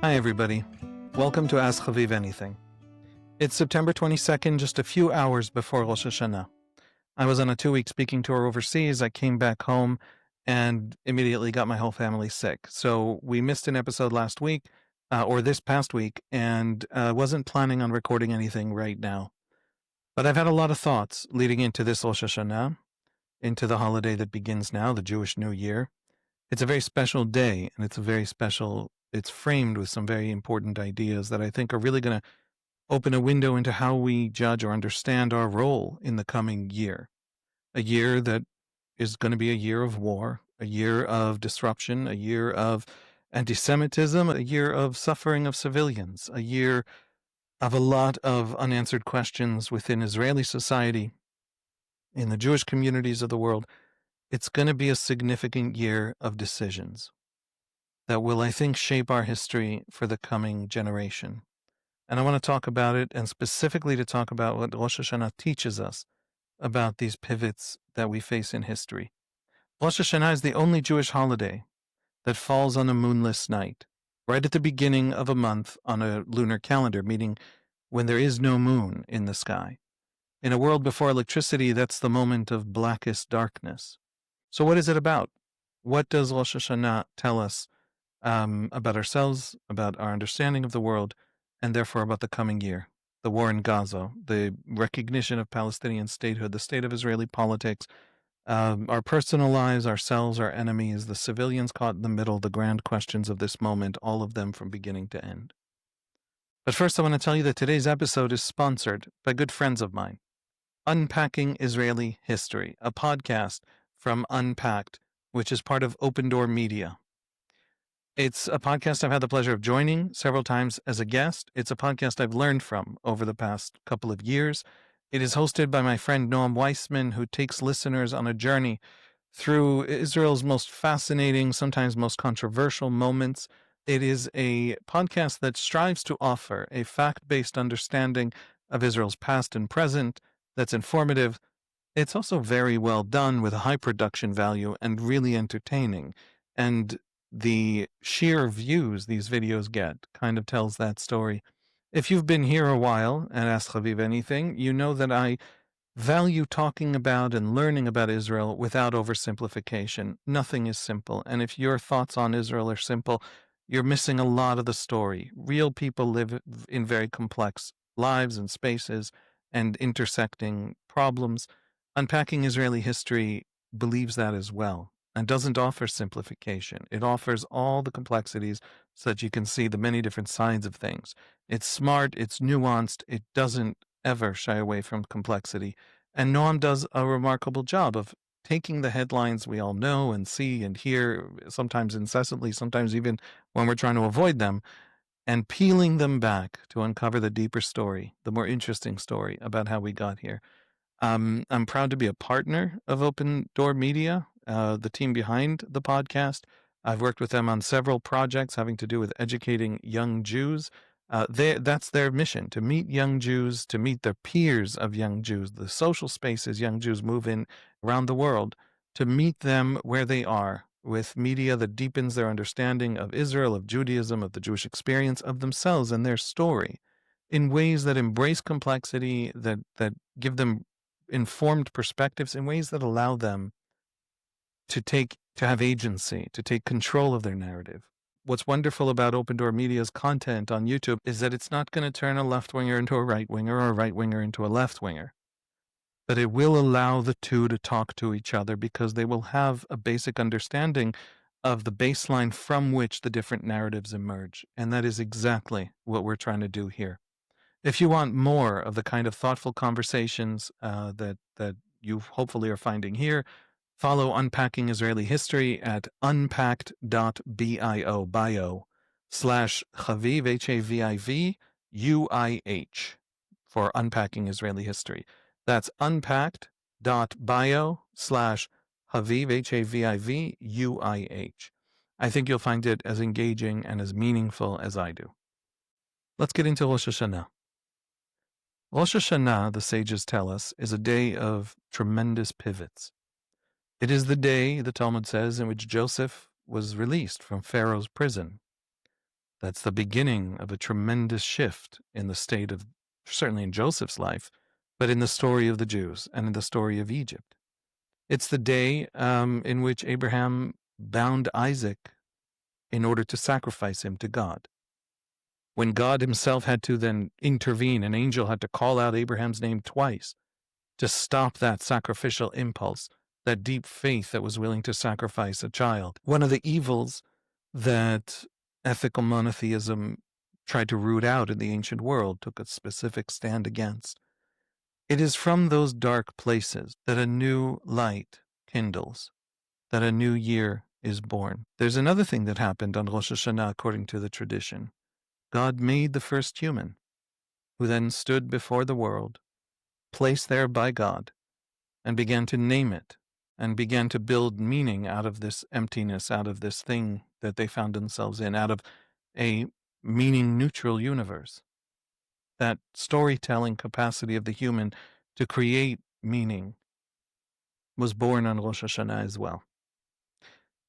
Hi, everybody. Welcome to Ask Chaviv Anything. It's September 22nd, just a few hours before Rosh Hashanah. I was on a 2-week speaking tour overseas. I came back home and immediately got my whole family sick. So we missed an episode last week, or this past week, and wasn't planning on recording anything right now. But I've had a lot of thoughts leading into this Rosh Hashanah, into the holiday that begins now, the Jewish New Year. It's a very special day, and it's framed with some very important ideas that I think are really going to open a window into how we judge or understand our role in the coming year. A year that is going to be a year of war, a year of disruption, a year of anti-Semitism, a year of suffering of civilians, a year of a lot of unanswered questions within Israeli society, in the Jewish communities of the world. It's going to be a significant year of decisions that will, I think, shape our history for the coming generation. And I want to talk about it, and specifically to talk about what Rosh Hashanah teaches us about these pivots that we face in history. Rosh Hashanah is the only Jewish holiday that falls on a moonless night, right at the beginning of a month on a lunar calendar, meaning when there is no moon in the sky. In a world before electricity, that's the moment of blackest darkness. So what is it about? What does Rosh Hashanah tell us about ourselves, about our understanding of the world, and therefore about the coming year? The war in Gaza, the recognition of Palestinian statehood, the state of Israeli politics, our personal lives, ourselves, our enemies, the civilians caught in the middle, the grand questions of this moment, all of them from beginning to end. But first, I want to tell you that today's episode is sponsored by good friends of mine. Unpacking Israeli History, a podcast from Unpacked, which is part of Open Door Media. It's a podcast I've had the pleasure of joining several times as a guest. It's a podcast I've learned from over the past couple of years. It is hosted by my friend Noam Weissman, who takes listeners on a journey through Israel's most fascinating, sometimes most controversial moments. It is a podcast that strives to offer a fact-based understanding of Israel's past and present that's informative. It's also very well done with a high production value and really entertaining. And the sheer views these videos get kind of tells that story. If you've been here a while and Ask Chaviv Anything, you know that I value talking about and learning about Israel without oversimplification. Nothing is simple. And if your thoughts on Israel are simple, you're missing a lot of the story. Real people live in very complex lives and spaces and intersecting problems. Unpacking Israeli History believes that as well and doesn't offer simplification. It offers all the complexities so that you can see the many different sides of things. It's smart, it's nuanced, it doesn't ever shy away from complexity. And Noam does a remarkable job of taking the headlines we all know and see and hear, sometimes incessantly, sometimes even when we're trying to avoid them, and peeling them back to uncover the deeper story, the more interesting story about how we got here. I'm proud to be a partner of Open Door Media, the team behind the podcast. I've worked with them on several projects having to do with educating young Jews. That's their mission, to meet young Jews, to meet their peers of young Jews, the social spaces young Jews move in around the world, to meet them where they are with media that deepens their understanding of Israel, of Judaism, of the Jewish experience, of themselves and their story in ways that embrace complexity, that give them informed perspectives, in ways that allow them to have agency, to take control of their narrative. What's wonderful about Open Door Media's content on YouTube is that it's not going to turn a left-winger into a right-winger or a right-winger into a left-winger. But it will allow the two to talk to each other because they will have a basic understanding of the baseline from which the different narratives emerge. And that is exactly what we're trying to do here. If you want more of the kind of thoughtful conversations that you hopefully are finding here, follow Unpacking Israeli History at unpacked.bio/Chaviv, HAVIV, for Unpacking Israeli History. That's unpacked.bio/Haviv, HAVIV. I think you'll find it as engaging and as meaningful as I do. Let's get into Rosh Hashanah. Rosh Hashanah, the sages tell us, is a day of tremendous pivots. It is the day, the Talmud says, in which Joseph was released from Pharaoh's prison. That's the beginning of a tremendous shift in the state of, certainly in Joseph's life, but in the story of the Jews and in the story of Egypt. It's the day in which Abraham bound Isaac in order to sacrifice him to God. When God himself had to then intervene, an angel had to call out Abraham's name twice to stop that sacrificial impulse, that deep faith that was willing to sacrifice a child. One of the evils that ethical monotheism tried to root out in the ancient world, took a specific stand against. It is from those dark places that a new light kindles, that a new year is born. There's another thing that happened on Rosh Hashanah according to the tradition. God made the first human, who then stood before the world, placed there by God, and began to name it, and began to build meaning out of this emptiness, out of this thing that they found themselves in, out of a meaning-neutral universe. That storytelling capacity of the human to create meaning was born on Rosh Hashanah as well.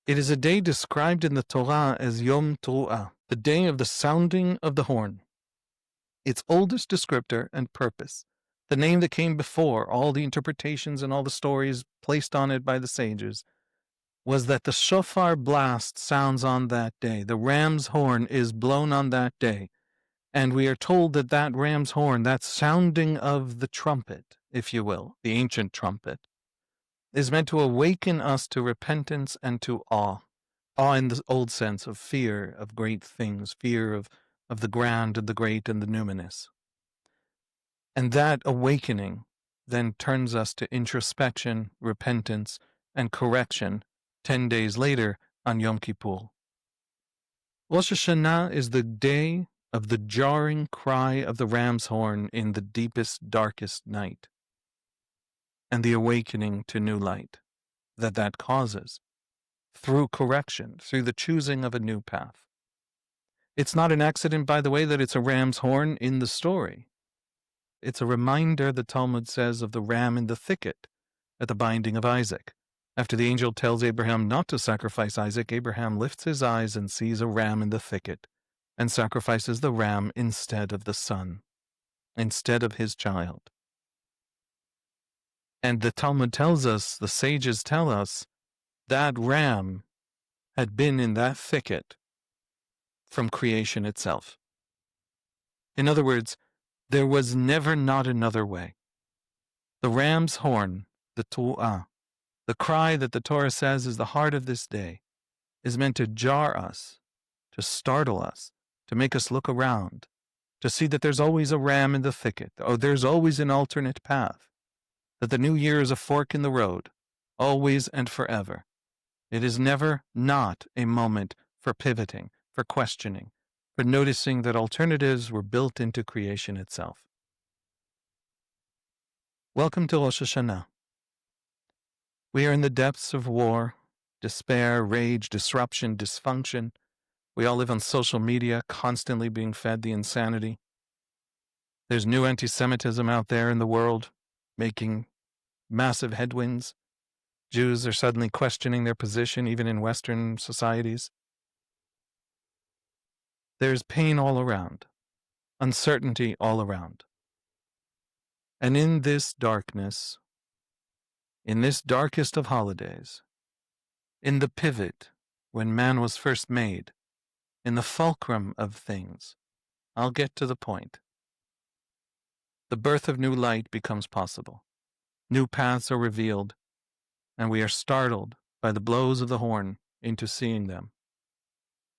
It is a day described in the Torah as Yom Teruah, the day of the sounding of the horn. Its oldest descriptor and purpose, the name that came before all the interpretations and all the stories placed on it by the sages, was that the shofar blast sounds on that day. The ram's horn is blown on that day. And we are told that that ram's horn, that sounding of the trumpet, if you will, the ancient trumpet, is meant to awaken us to repentance and to awe. Awe in the old sense of fear of great things, fear of the grand and the great and the numinous. And that awakening then turns us to introspection, repentance, and correction 10 days later on Yom Kippur. Rosh Hashanah is the day of the jarring cry of the ram's horn in the deepest, darkest night, and the awakening to new light that causes through correction, through the choosing of a new path. It's not an accident, by the way, that it's a ram's horn in the story. It's a reminder, the Talmud says, of the ram in the thicket at the binding of Isaac. After the angel tells Abraham not to sacrifice Isaac, Abraham lifts his eyes and sees a ram in the thicket and sacrifices the ram instead of the son, instead of his child. And the Talmud tells us, the sages tell us, that ram had been in that thicket from creation itself. In other words, there was never not another way. The ram's horn, the tu'ah, the cry that the Torah says is the heart of this day, is meant to jar us, to startle us, to make us look around, to see that there's always a ram in the thicket, or there's always an alternate path, that the new year is a fork in the road, always and forever. It is never not a moment for pivoting, for questioning, for noticing that alternatives were built into creation itself. Welcome to Rosh Hashanah. We are in the depths of war, despair, rage, disruption, dysfunction. We all live on social media, constantly being fed the insanity. There's new anti-Semitism out there in the world, making massive headwinds. Jews are suddenly questioning their position, even in Western societies. There's pain all around, uncertainty all around. And in this darkness, in this darkest of holidays, in the pivot when man was first made, in the fulcrum of things, I'll get to the point. The birth of new light becomes possible. New paths are revealed, and we are startled by the blows of the horn into seeing them,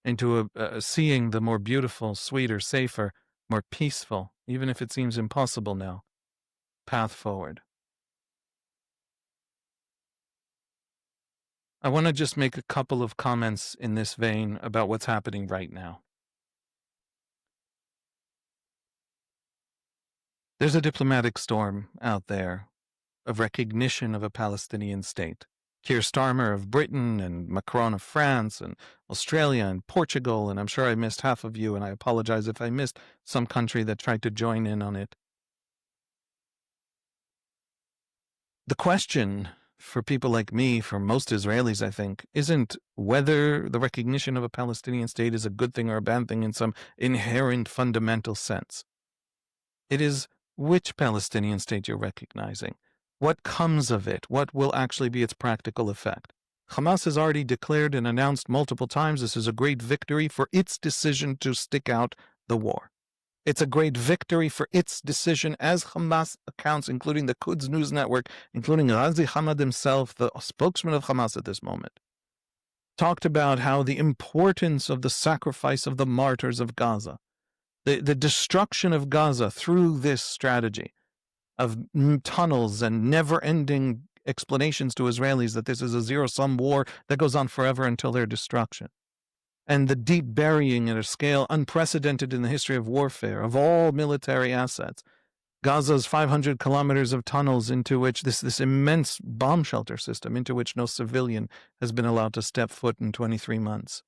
into seeing the more beautiful, sweeter, safer, more peaceful, even if it seems impossible now, path forward. I want to just make a couple of comments in this vein about what's happening right now. There's a diplomatic storm out there of recognition of a Palestinian state. Keir Starmer of Britain and Macron of France and Australia and Portugal, and I'm sure I missed half of you, and I apologize if I missed some country that tried to join in on it. The question for people like me, for most Israelis, I think, isn't whether the recognition of a Palestinian state is a good thing or a bad thing in some inherent fundamental sense. It is which Palestinian state you're recognizing, what comes of it, what will actually be its practical effect. Hamas has already declared and announced multiple times this is a great victory for its decision to stick out the war. It's a great victory for its decision, as Hamas accounts, including the Quds News Network, including Ghazi Hamad himself, the spokesman of Hamas at this moment, talked about how the importance of the sacrifice of the martyrs of Gaza, the destruction of Gaza through this strategy of tunnels and never-ending explanations to Israelis that this is a zero-sum war that goes on forever until their destruction, and the deep burying at a scale unprecedented in the history of warfare of all military assets. Gaza's 500 kilometers of tunnels into which this immense bomb shelter system into which no civilian has been allowed to step foot in 23 months.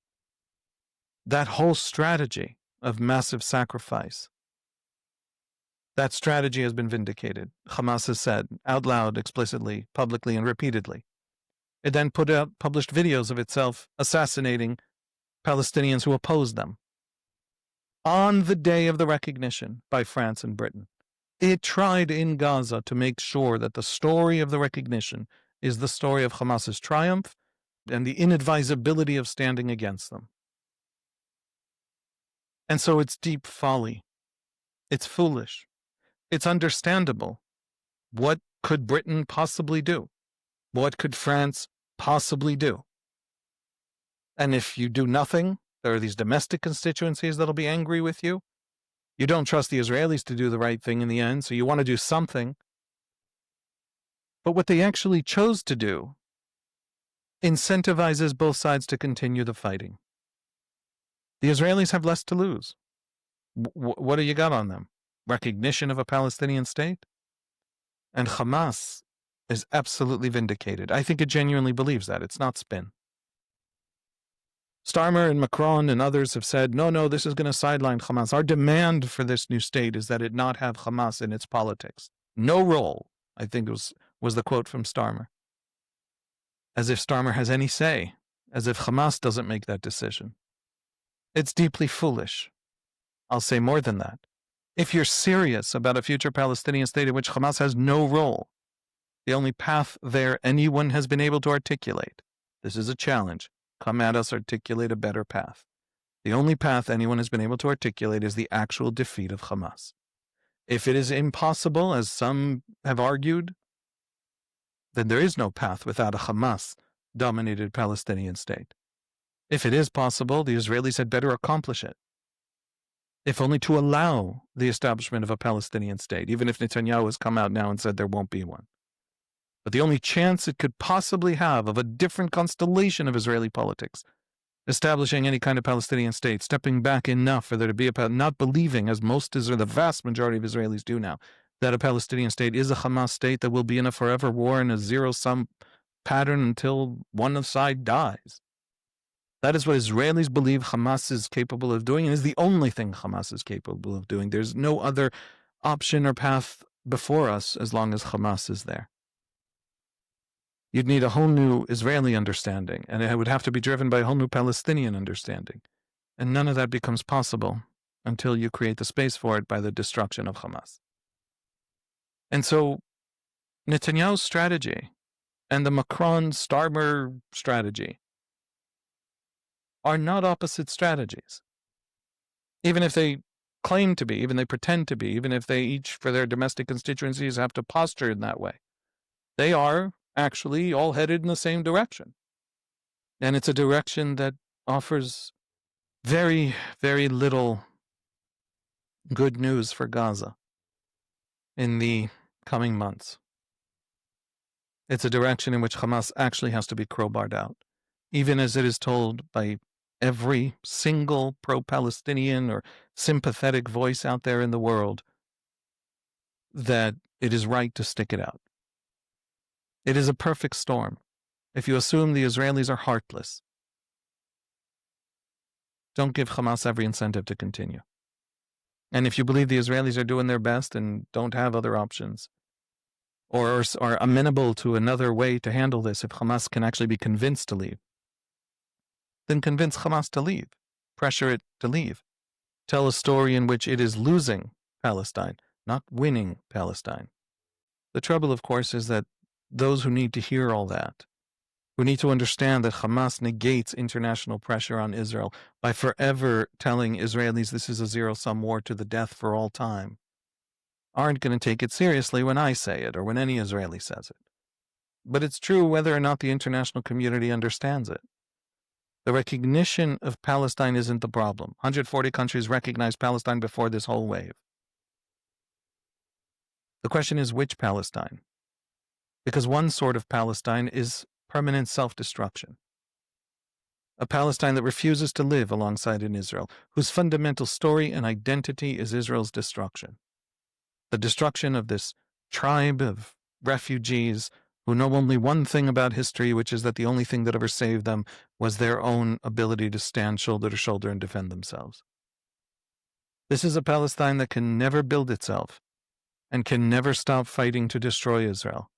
That whole strategy of massive sacrifice, that strategy has been vindicated. Hamas has said out loud, explicitly, publicly, and repeatedly. It then published videos of itself assassinating Palestinians who opposed them on the day of the recognition by France and Britain. It tried in Gaza to make sure that the story of the recognition is the story of Hamas's triumph and the inadvisability of standing against them. And so it's deep folly. It's foolish. It's understandable. What could Britain possibly do? What could France possibly do? And if you do nothing, there are these domestic constituencies that'll be angry with you. You don't trust the Israelis to do the right thing in the end, so you want to do something. But what they actually chose to do incentivizes both sides to continue the fighting. The Israelis have less to lose. What do you got on them? Recognition of a Palestinian state? And Hamas is absolutely vindicated. I think it genuinely believes that. It's not spin. Starmer and Macron and others have said, no, this is going to sideline Hamas. Our demand for this new state is that it not have Hamas in its politics. No role, I think was the quote from Starmer. As if Starmer has any say, as if Hamas doesn't make that decision. It's deeply foolish. I'll say more than that. If you're serious about a future Palestinian state in which Hamas has no role, the only path there anyone has been able to articulate, this is a challenge, come at us, articulate a better path. The only path anyone has been able to articulate is the actual defeat of Hamas. If it is impossible, as some have argued, then there is no path without a Hamas-dominated Palestinian state. If it is possible, the Israelis had better accomplish it, if only to allow the establishment of a Palestinian state, even if Netanyahu has come out now and said there won't be one. But the only chance it could possibly have of a different constellation of Israeli politics, establishing any kind of Palestinian state, stepping back enough for there to be not believing, as most or the vast majority of Israelis do now, that a Palestinian state is a Hamas state that will be in a forever war in a zero-sum pattern until one side dies. That is what Israelis believe Hamas is capable of doing, and is the only thing Hamas is capable of doing. There's no other option or path before us as long as Hamas is there. You'd need a whole new Israeli understanding, and it would have to be driven by a whole new Palestinian understanding. And none of that becomes possible until you create the space for it by the destruction of Hamas. And so Netanyahu's strategy and the Macron-Starmer strategy are not opposite strategies. Even if they claim to be, even they pretend to be, even if they each for their domestic constituencies have to posture in that way, they are actually all headed in the same direction. And it's a direction that offers very, very little good news for Gaza in the coming months. It's a direction in which Hamas actually has to be crowbarred out, even as it is told by every single pro-Palestinian or sympathetic voice out there in the world that it is right to stick it out. It is a perfect storm. If you assume the Israelis are heartless, don't give Hamas every incentive to continue. And if you believe the Israelis are doing their best and don't have other options, or are amenable to another way to handle this, if Hamas can actually be convinced to leave, then convince Hamas to leave, pressure it to leave. Tell a story in which it is losing Palestine, not winning Palestine. The trouble, of course, is that those who need to hear all that, who need to understand that Hamas negates international pressure on Israel by forever telling Israelis this is a zero-sum war to the death for all time, aren't going to take it seriously when I say it or when any Israeli says it. But it's true whether or not the international community understands it. The recognition of Palestine isn't the problem. 140 countries recognized Palestine before this whole wave. The question is which Palestine? Because one sort of Palestine is permanent self-destruction. A Palestine that refuses to live alongside an Israel, whose fundamental story and identity is Israel's destruction. The destruction of this tribe of refugees who know only one thing about history, which is that the only thing that ever saved them was their own ability to stand shoulder to shoulder and defend themselves. This is a Palestine that can never build itself and can never stop fighting to destroy Israel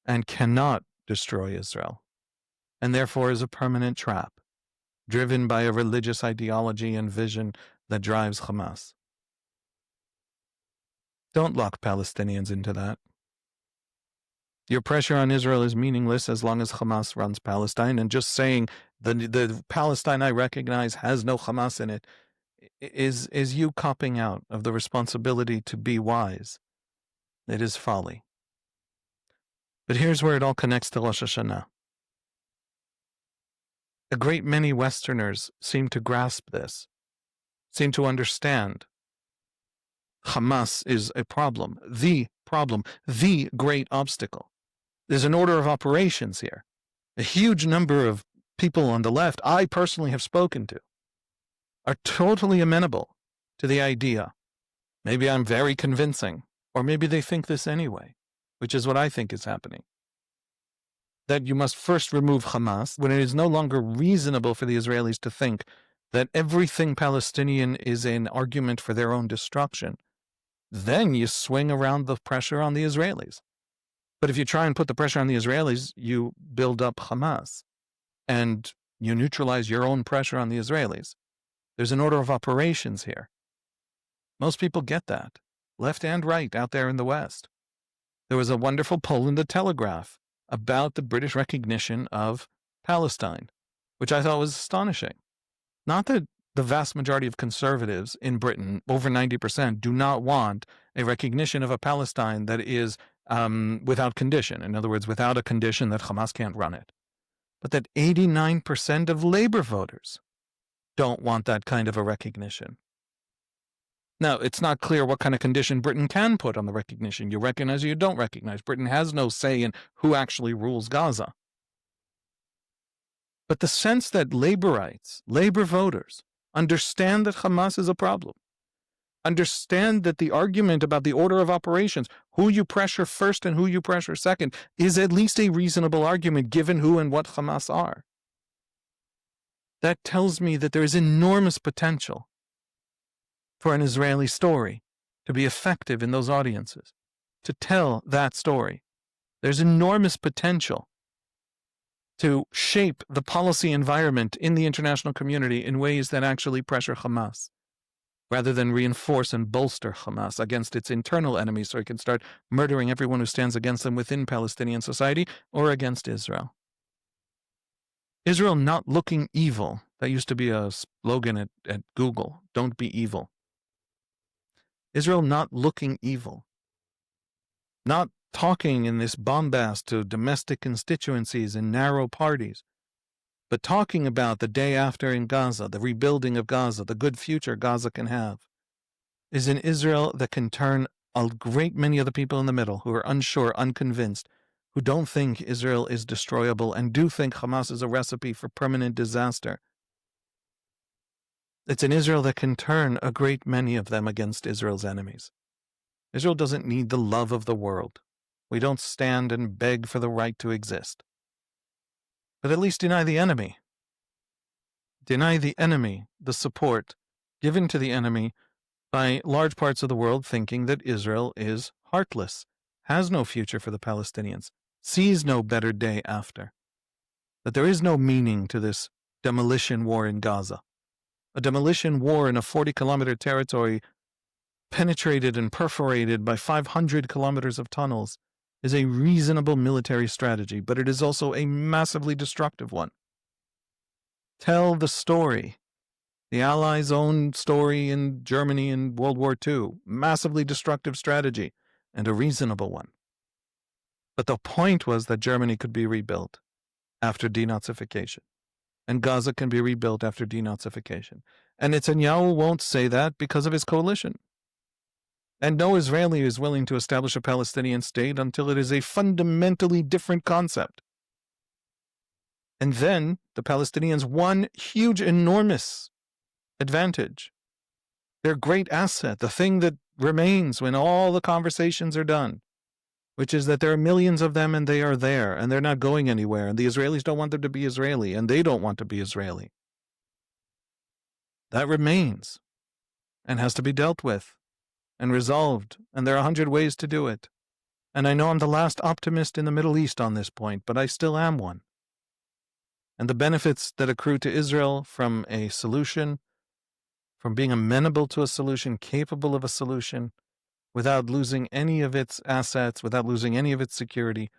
and cannot destroy Israel, and therefore is a permanent trap, driven by a religious ideology and vision that drives Hamas. Don't lock Palestinians into that. Your pressure on Israel is meaningless as long as Hamas runs Palestine, and just saying the Palestine I recognize has no Hamas in it is you copping out of the responsibility to be wise. It is folly. But here's where it all connects to Rosh Hashanah. A great many Westerners seem to grasp this, seem to understand. Hamas is a problem, the great obstacle. There's an order of operations here. A huge number of people on the left I personally have spoken to are totally amenable to the idea. Maybe I'm very convincing, or maybe they think this anyway, which is what I think is happening. That you must first remove Hamas when it is no longer reasonable for the Israelis to think that everything Palestinian is an argument for their own destruction. Then you swing around the pressure on the Israelis. But if you try and put the pressure on the Israelis, you build up Hamas and you neutralize your own pressure on the Israelis. There's an order of operations here. Most people get that, left and right, out there in the West. There was a wonderful poll in the Telegraph about the British recognition of Palestine, which I thought was astonishing. Not that the vast majority of conservatives in Britain, over 90%, do not want a recognition of a Palestine that is without condition. In other words, without a condition that Hamas can't run it. But that 89% of labor voters don't want that kind of a recognition. Now, it's not clear what kind of condition Britain can put on the recognition. You recognize or you don't recognize. Britain has no say in who actually rules Gaza. But the sense that labor voters, understand that Hamas is a problem, understand that the argument about the order of operations, who you pressure first and who you pressure second, is at least a reasonable argument given who and what Hamas are. That tells me that there is enormous potential for an Israeli story to be effective in those audiences, to tell that story. There's enormous potential to shape the policy environment in the international community in ways that actually pressure Hamas, rather than reinforce and bolster Hamas against its internal enemies so it can start murdering everyone who stands against them within Palestinian society or against Israel. Israel not looking evil. That used to be a slogan at Google. Don't be evil. Israel not looking evil. Not talking in this bombast to domestic constituencies and narrow parties, but talking about the day after in Gaza, the rebuilding of Gaza, the good future Gaza can have, is an Israel that can turn a great many of the people in the middle who are unsure, unconvinced, who don't think Israel is destroyable and do think Hamas is a recipe for permanent disaster. It's an Israel that can turn a great many of them against Israel's enemies. Israel doesn't need the love of the world. We don't stand and beg for the right to exist. But at least deny the enemy. Deny the enemy the support given to the enemy by large parts of the world thinking that Israel is heartless has no future for the Palestinians, sees no better day after. That there is no meaning to this demolition war in Gaza. A demolition war in a 40-kilometer territory penetrated and perforated by 500 kilometers of tunnels is a reasonable military strategy, but it is also a massively destructive one. Tell the story. The Allies' own story in Germany in World War II. Massively destructive strategy, and a reasonable one. But the point was that Germany could be rebuilt after denazification, and Gaza can be rebuilt after denazification. And Netanyahu won't say that because of his coalition. And no Israeli is willing to establish a Palestinian state until it is a fundamentally different concept. And then the Palestinians won huge, enormous advantage. Their great asset, the thing that remains when all the conversations are done, which is that there are millions of them and they are there and they're not going anywhere, and the Israelis don't want them to be Israeli and they don't want to be Israeli. That remains and has to be dealt with and resolved, and there are 100 ways to do it. And I know I'm the last optimist in the Middle East on this point, but I still am one. And the benefits that accrue to Israel from a solution, from being amenable to a solution, capable of a solution, without losing any of its assets, without losing any of its security,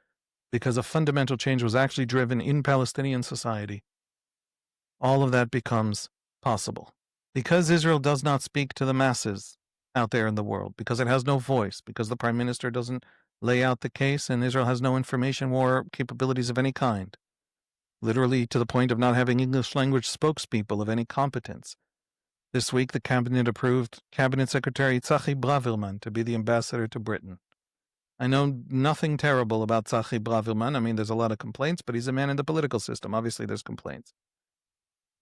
because a fundamental change was actually driven in Palestinian society, all of that becomes possible. Because Israel does not speak to the masses out there in the world, because it has no voice, because the prime minister doesn't lay out the case, and Israel has no information war capabilities of any kind, literally to the point of not having English language spokespeople of any competence. This week, the cabinet approved Cabinet Secretary Tzachi Braverman to be the ambassador to Britain. I know nothing terrible about Tzachi Braverman. I mean, there's a lot of complaints, but he's a man in the political system. Obviously, there's complaints.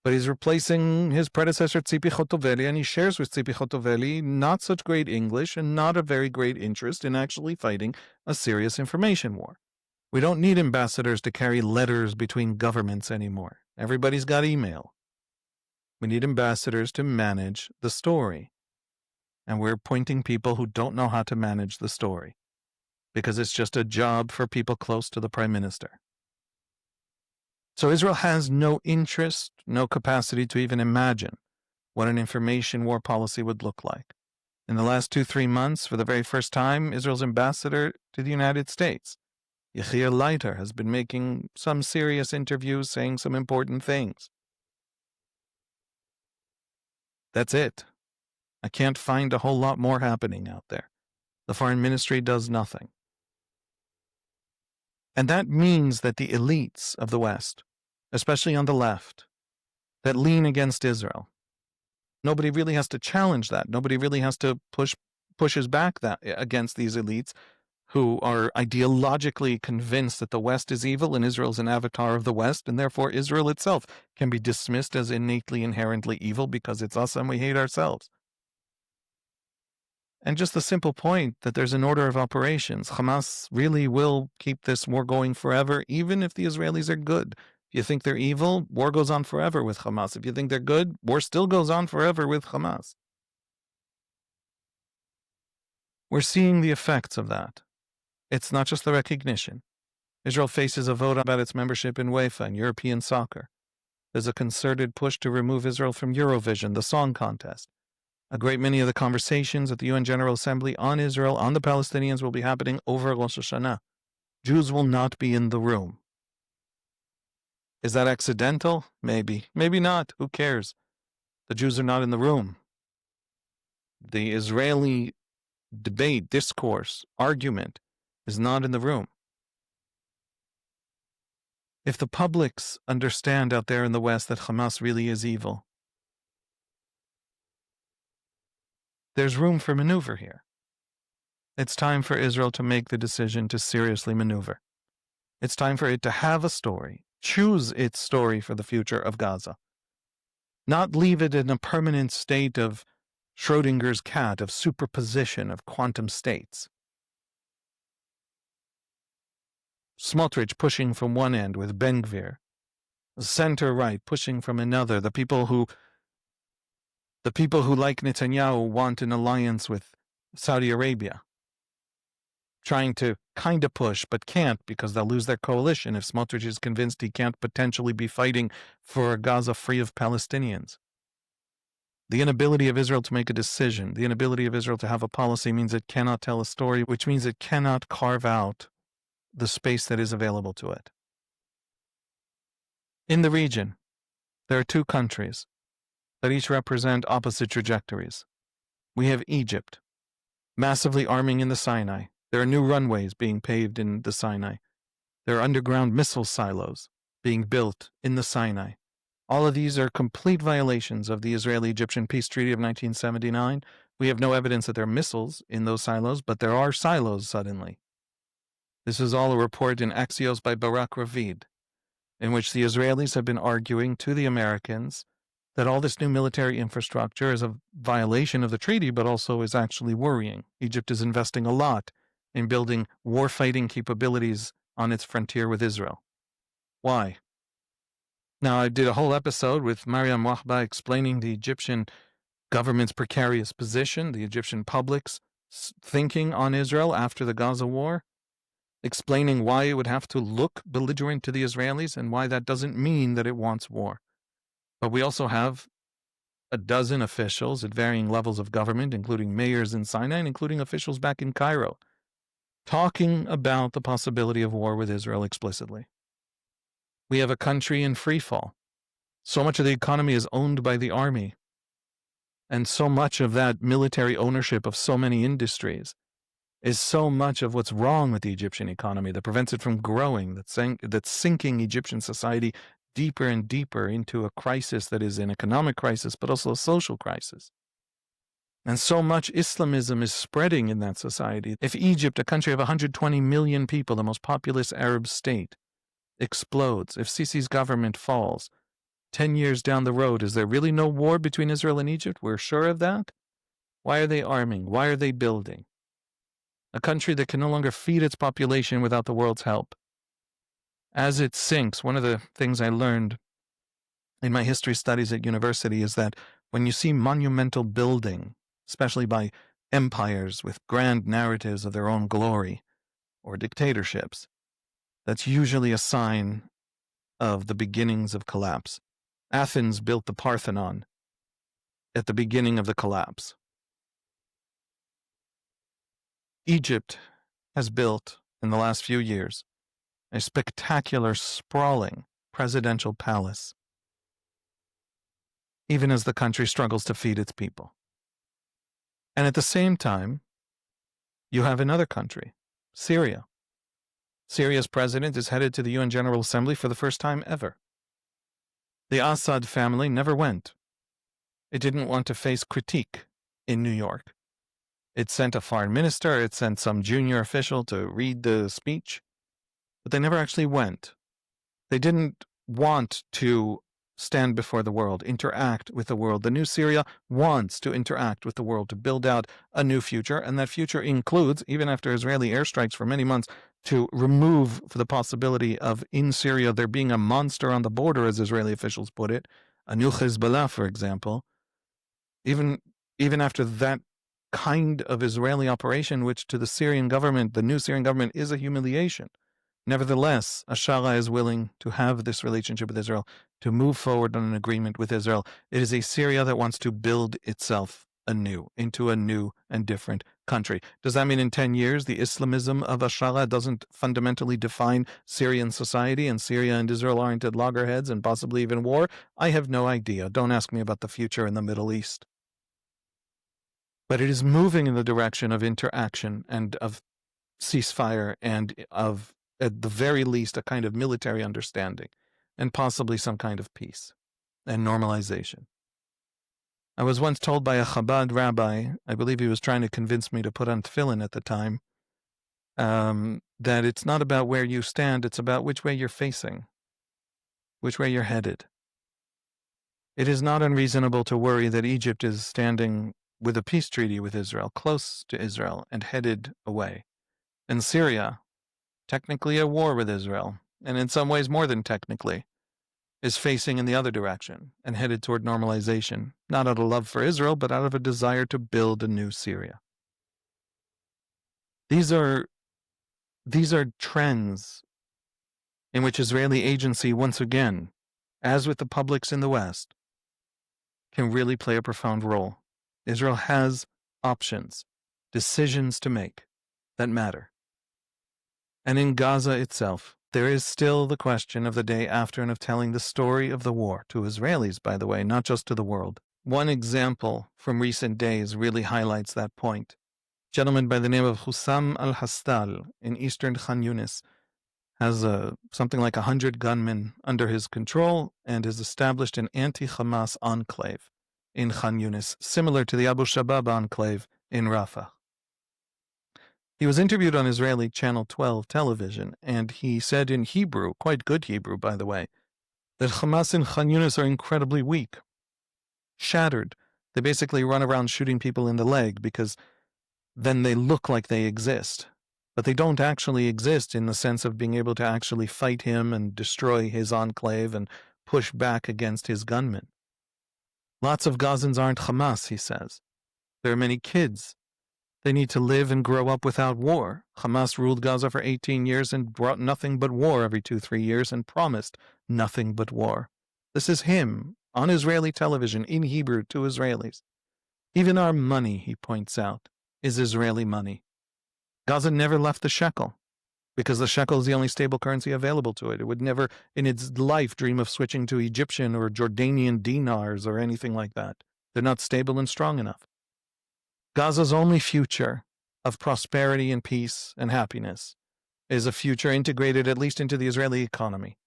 But he's replacing his predecessor, Tzipi Hotovely, and he shares with Tzipi Hotovely not such great English and not a very great interest in actually fighting a serious information war. We don't need ambassadors to carry letters between governments anymore. Everybody's got email. We need ambassadors to manage the story. And we're appointing people who don't know how to manage the story, because it's just a job for people close to the prime minister. So Israel has no interest, no capacity to even imagine what an information war policy would look like. In the last 2-3 months, for the very first time, Israel's ambassador to the United States, Yechiel Leiter, has been making some serious interviews, saying some important things. That's it. I can't find a whole lot more happening out there. The foreign ministry does nothing. And that means that the elites of the West, especially on the left, that lean against Israel, nobody really has to challenge that. Nobody really has to pushes back that against these elites who are ideologically convinced that the West is evil and Israel is an avatar of the West, and therefore Israel itself can be dismissed as innately, inherently evil because it's us and we hate ourselves. And just the simple point that there's an order of operations. Hamas really will keep this war going forever, even if the Israelis are good. If you think they're evil, war goes on forever with Hamas. If you think they're good, war still goes on forever with Hamas. We're seeing the effects of that. It's not just the recognition. Israel faces a vote about its membership in UEFA and European soccer. There's a concerted push to remove Israel from Eurovision, the song contest. A great many of the conversations at the UN General Assembly on Israel, on the Palestinians, will be happening over Rosh Hashanah. Jews will not be in the room. Is that accidental? Maybe. Maybe not. Who cares? The Jews are not in the room. The Israeli debate, discourse, argument is not in the room. If the publics understand out there in the West that Hamas really is evil, there's room for maneuver here. It's time for Israel to make the decision to seriously maneuver. It's time for it to have a story, choose its story for the future of Gaza. Not leave it in a permanent state of Schrodinger's cat, of superposition of quantum states. Smotrich pushing from one end with Ben-Gvir, center-right pushing from another, the people who, like Netanyahu, want an alliance with Saudi Arabia. trying to kind of push, but can't because they'll lose their coalition if Smotrich is convinced he can't potentially be fighting for a Gaza free of Palestinians. The inability of Israel to make a decision, the inability of Israel to have a policy means it cannot tell a story, which means it cannot carve out the space that is available to it. In the region, there are two countries that each represent opposite trajectories. We have Egypt, massively arming in the Sinai. There are new runways being paved in the Sinai. There are underground missile silos being built in the Sinai. All of these are complete violations of the Israeli-Egyptian Peace Treaty of 1979. We have no evidence that there are missiles in those silos, but there are silos suddenly. This is all a report in Axios by Barak Ravid, in which the Israelis have been arguing to the Americans that all this new military infrastructure is a violation of the treaty, but also is actually worrying. Egypt is investing a lot in building war-fighting capabilities on its frontier with Israel. Why? Now, I did a whole episode with Mariam Wahba explaining the Egyptian government's precarious position, the Egyptian public's thinking on Israel after the Gaza war, explaining why it would have to look belligerent to the Israelis and why that doesn't mean that it wants war. But we also have a dozen officials at varying levels of government, including mayors in Sinai and including officials back in Cairo, talking about the possibility of war with Israel explicitly. We have a country in freefall. So much of the economy is owned by the army, and so much of that military ownership of so many industries is so much of what's wrong with the Egyptian economy that prevents it from growing, that's sinking Egyptian society deeper and deeper into a crisis that is an economic crisis, but also a social crisis. And so much Islamism is spreading in that society. If Egypt, a country of 120 million people, the most populous Arab state, explodes, if Sisi's government falls, 10 years down the road, is there really no war between Israel and Egypt? We're sure of that? Why are they arming? Why are they building? A country that can no longer feed its population without the world's help. As it sinks, one of the things I learned in my history studies at university is that when you see monumental building, especially by empires with grand narratives of their own glory, or dictatorships, that's usually a sign of the beginnings of collapse. Athens built the Parthenon at the beginning of the collapse. Egypt has built, in the last few years, a spectacular, sprawling presidential palace, even as the country struggles to feed its people. And at the same time, you have another country, Syria. Syria's president is headed to the UN General Assembly for the first time ever. The Assad family never went. It didn't want to face critique in New York. It sent a foreign minister, it sent some junior official to read the speech, but they never actually went. They didn't want to stand before the world, interact with the world. The new Syria wants to interact with the world to build out a new future, and that future includes, even after Israeli airstrikes for many months, to remove the possibility of in Syria there being a monster on the border, as Israeli officials put it, a new Hezbollah, for example. Even after that kind of Israeli operation, which to the Syrian government, the new Syrian government, is a humiliation. Nevertheless, Ashara is willing to have this relationship with Israel, to move forward on an agreement with Israel. It is a Syria that wants to build itself anew, into a new and different country. Does that mean in 10 years the Islamism of Ashara doesn't fundamentally define Syrian society and Syria and Israel aren't at loggerheads and possibly even war? I have no idea. Don't ask me about the future in the Middle East. But it is moving in the direction of interaction and of ceasefire and of, at the very least, a kind of military understanding and possibly some kind of peace and normalization. I was once told by a Chabad rabbi, I believe he was trying to convince me to put on tefillin at the time, that it's not about where you stand, it's about which way you're facing, which way you're headed. It is not unreasonable to worry that Egypt is standing with a peace treaty with Israel, close to Israel, and headed away. And Syria, technically at war with Israel, and in some ways more than technically, is facing in the other direction and headed toward normalization, not out of love for Israel, but out of a desire to build a new Syria. These are These are trends in which Israeli agency, once again, as with the publics in the West, can really play a profound role. Israel has options, decisions to make that matter. And in Gaza itself, there is still the question of the day after and of telling the story of the war, to Israelis, by the way, not just to the world. One example from recent days really highlights that point. A gentleman by the name of Hussam al-Hastal in eastern Khan Yunis has something like 100 gunmen under his control and has established an anti-Hamas enclave in Khan Yunis, similar to the Abu Shabab enclave in Rafah. He was interviewed on Israeli Channel 12 television, and he said in Hebrew, quite good Hebrew, by the way, that Hamas in Khan Yunis are incredibly weak, shattered. They basically run around shooting people in the leg because then they look like they exist. But they don't actually exist in the sense of being able to actually fight him and destroy his enclave and push back against his gunmen. Lots of Gazans aren't Hamas, he says. There are many kids. They need to live and grow up without war. Hamas ruled Gaza for 18 years and brought nothing but war every 2-3 years and promised nothing but war. This is him, on Israeli television, in Hebrew, to Israelis. Even our money, he points out, is Israeli money. Gaza never left the shekel, because the shekel is the only stable currency available to it. It would never, in its life, dream of switching to Egyptian or Jordanian dinars or anything like that. They're not stable and strong enough. Gaza's only future of prosperity and peace and happiness is a future integrated at least into the Israeli economy.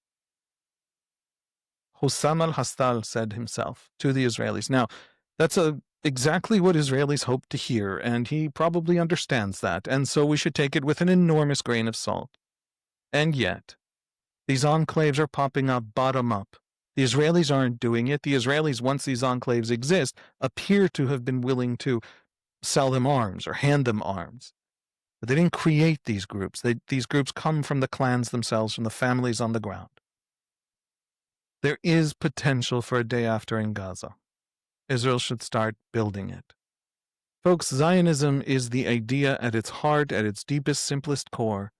Hussam al-Hastal said himself to the Israelis. Now, that's exactly what Israelis hope to hear, and he probably understands that, and so we should take it with an enormous grain of salt. And yet, these enclaves are popping up bottom up. The Israelis aren't doing it. The Israelis, once these enclaves exist, appear to have been willing to sell them arms or hand them arms. But they didn't create these groups. These groups come from the clans themselves, from the families on the ground. There is potential for a day after in Gaza. Israel should start building it. Folks, Zionism is the idea at its heart, at its deepest, simplest core,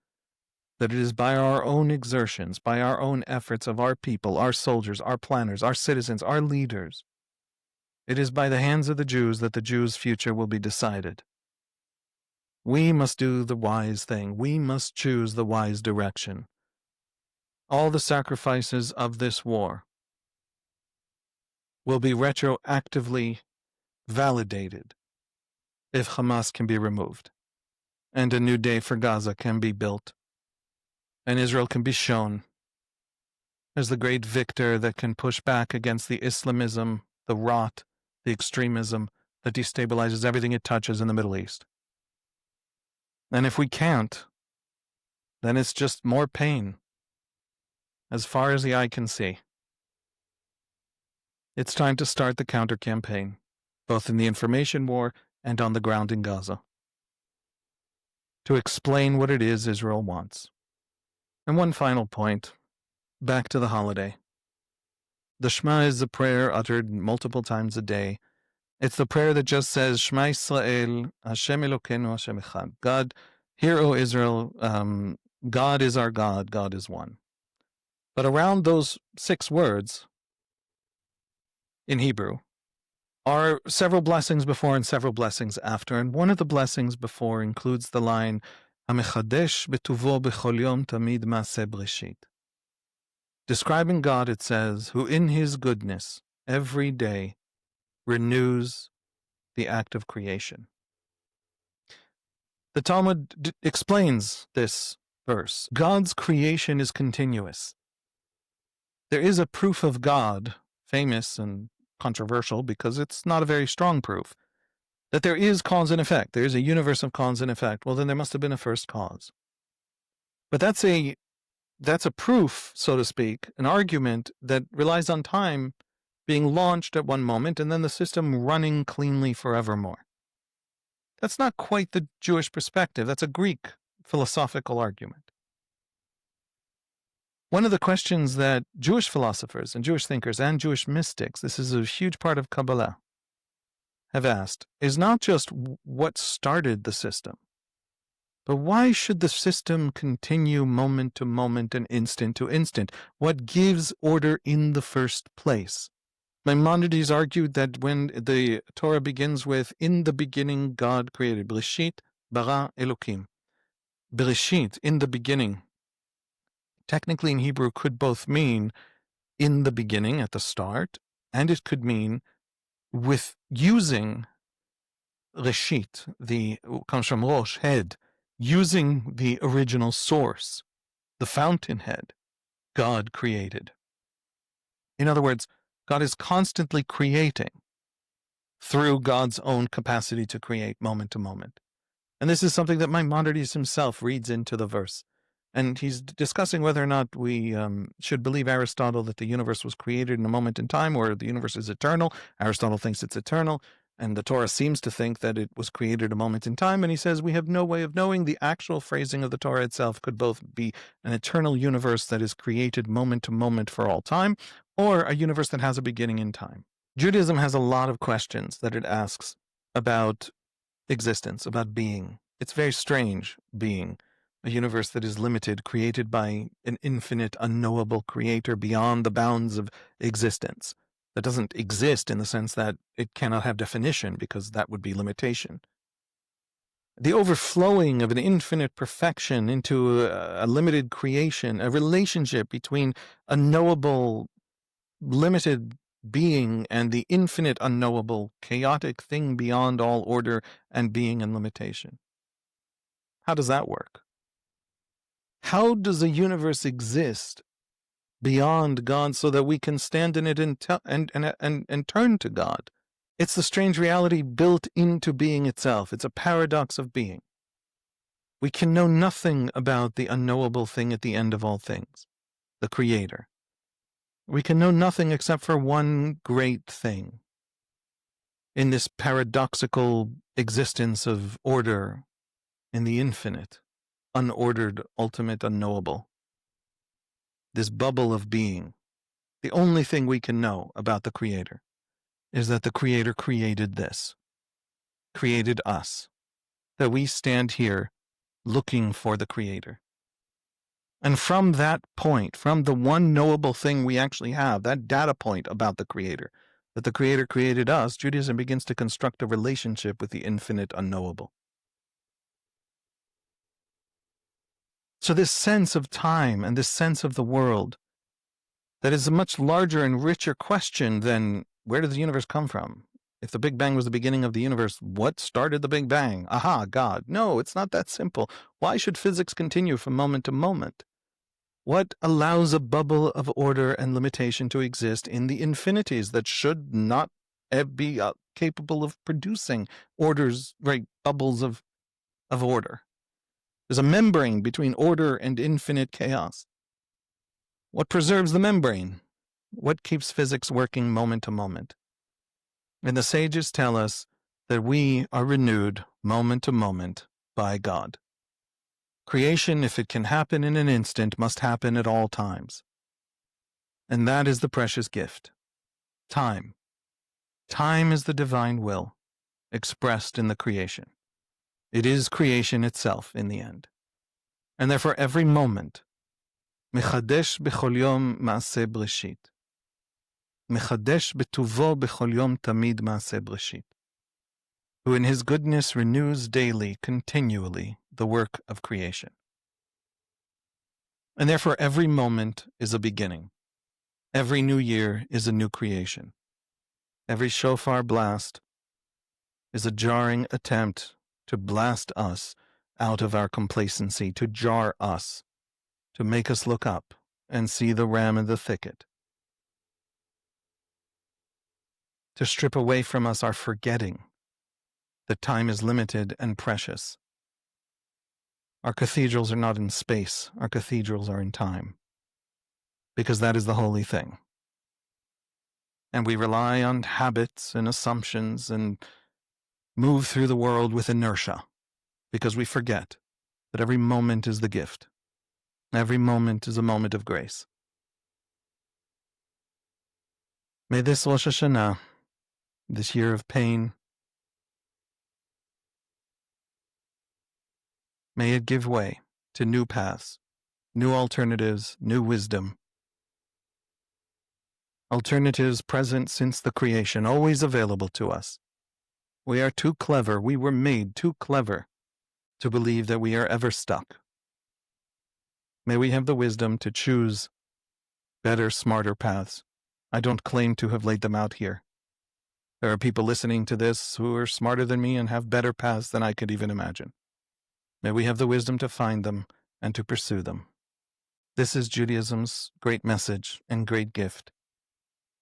that it is by our own exertions, by our own efforts of our people, our soldiers, our planners, our citizens, our leaders. It is by the hands of the Jews that the Jews' future will be decided. We must do the wise thing. We must choose the wise direction. All the sacrifices of this war will be retroactively validated if Hamas can be removed, and a new day for Gaza can be built, and Israel can be shown as the great victor that can push back against the Islamism, the rot, the extremism that destabilizes everything it touches in the Middle East. And if we can't, then it's just more pain, as far as the eye can see. It's time to start the counter-campaign, both in the information war and on the ground in Gaza, to explain what it is Israel wants. And one final point, back to the holiday. The Shema is a prayer uttered multiple times a day. It's the prayer that just says, Shema Yisrael, Hashem Elokeinu, Hashem Echad. God, hear, O Israel, God is our God, God is one. But around those 6 words in Hebrew are several blessings before and several blessings after. And one of the blessings before includes the line, HaMechadesh betuvo b'chol yom tamid ma'aseh breshit. Describing God, it says, who in his goodness every day renews the act of creation. The Talmud explains this verse. God's creation is continuous. There is a proof of God, famous and controversial because it's not a very strong proof, that there is cause and effect. There is a universe of cause and effect. Well, then there must have been a first cause. But that's a proof, so to speak, an argument that relies on time being launched at one moment and then the system running cleanly forevermore. That's not quite the Jewish perspective. That's a Greek philosophical argument. One of the questions that Jewish philosophers and Jewish thinkers and Jewish mystics, this is a huge part of Kabbalah, have asked, is not just what started the system, But why should the system continue moment to moment and instant to instant? What gives order in the first place? Maimonides argued that when the Torah begins with, in the beginning God created, Bereshit bara Elokim. Bereshit, in the beginning, technically in Hebrew could both mean in the beginning, at the start, and it could mean with using Reshit, comes from Rosh, head, using the original source, the fountainhead, God created. In other words, God is constantly creating through God's own capacity to create moment to moment. And this is something that Maimonides himself reads into the verse. And he's discussing whether or not we should believe Aristotle that the universe was created in a moment in time, or the universe is eternal. Aristotle thinks it's eternal, and the Torah seems to think that it was created a moment in time. And he says we have no way of knowing. The actual phrasing of the Torah itself could both be an eternal universe that is created moment to moment for all time, or a universe that has a beginning in time. Judaism has a lot of questions that it asks about existence, about being. It's very strange, being. A universe that is limited, created by an infinite, unknowable creator beyond the bounds of existence. That doesn't exist in the sense that it cannot have definition, because that would be limitation. The overflowing of an infinite perfection into a limited creation, a relationship between a knowable, limited being and the infinite, unknowable, chaotic thing beyond all order and being and limitation. How does that work? How does a universe exist beyond God so that we can stand in it and turn to God? It's the strange reality built into being itself. It's a paradox of being. We can know nothing about the unknowable thing at the end of all things, the Creator. We can know nothing except for one great thing. In this paradoxical existence of order in the infinite, unordered, ultimate, unknowable. This bubble of being, the only thing we can know about the Creator is that the Creator created this, created us, that we stand here looking for the Creator. And from that point, from the one knowable thing we actually have, that data point about the Creator, that the Creator created us, Judaism begins to construct a relationship with the infinite unknowable. So this sense of time and this sense of the world, that is a much larger and richer question than where did the universe come from? If the Big Bang was the beginning of the universe, what started the Big Bang? Aha, God. No, it's not that simple. Why should physics continue from moment to moment? What allows a bubble of order and limitation to exist in the infinities that should not be capable of producing orders, right? Bubbles of order. There's a membrane between order and infinite chaos. What preserves the membrane? What keeps physics working moment to moment? And the sages tell us that we are renewed moment to moment by God. Creation, if it can happen in an instant, must happen at all times. And that is the precious gift. Time. Time is the divine will, expressed in the creation. It is creation itself in the end. And therefore every moment, Mechadesh b'chol yom ma'aseh breshit. Mechadesh b'tuvo b'chol yom tamid ma'aseh breshit. Who in his goodness renews daily, continually, the work of creation. And therefore every moment is a beginning. Every new year is a new creation. Every shofar blast is a jarring attempt to blast us out of our complacency, to jar us, to make us look up and see the ram in the thicket, to strip away from us our forgetting that time is limited and precious. Our cathedrals are not in space, our cathedrals are in time, because that is the holy thing. And we rely on habits and assumptions and move through the world with inertia, because we forget that every moment is the gift. Every moment is a moment of grace. May this Rosh Hashanah, this year of pain, May it give way to new paths, new alternatives, new wisdom. Alternatives present since the creation, always available to us. We are too clever, we were made too clever to believe that we are ever stuck. May we have the wisdom to choose better, smarter paths. I don't claim to have laid them out here. There are people listening to this who are smarter than me and have better paths than I could even imagine. May we have the wisdom to find them and to pursue them. This is Judaism's great message and great gift.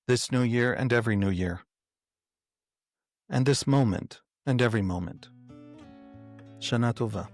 This new year and every new year. And this moment and every moment. Shana Tova.